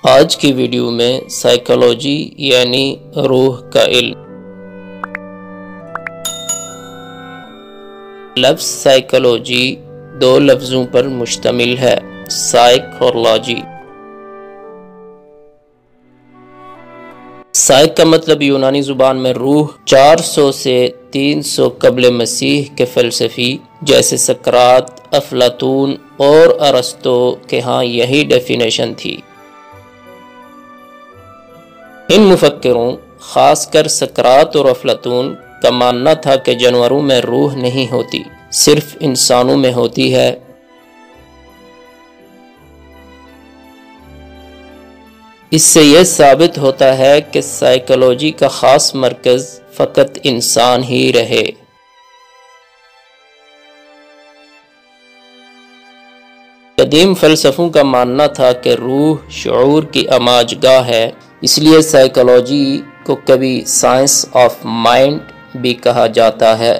آج کی ویڈیو میں سائیکالوجی یعنی روح کا علم۔ لفظ سائیکالوجی دو لفظوں پر مشتمل ہے، سائیک اور لاجی۔ سائیک کا مطلب یونانی زبان میں روح۔ 400 سے 300 قبل مسیح کے فلسفی جیسے سقراط، افلاطون اور ارسطو کے ہاں یہی ڈیفینیشن تھی۔ ان مفکروں خاص کر سقراط اور افلاطون کا ماننا تھا کہ جانوروں میں روح نہیں ہوتی، صرف انسانوں میں ہوتی ہے۔ اس سے یہ ثابت ہوتا ہے کہ سائیکالوجی کا خاص مرکز فقط انسان ہی رہے۔ قدیم فلسفوں کا ماننا تھا کہ روح شعور کی اماج گاہ ہے، اس لیے سائیکالوجی کو کبھی سائنس آف مائنڈ بھی کہا جاتا ہے۔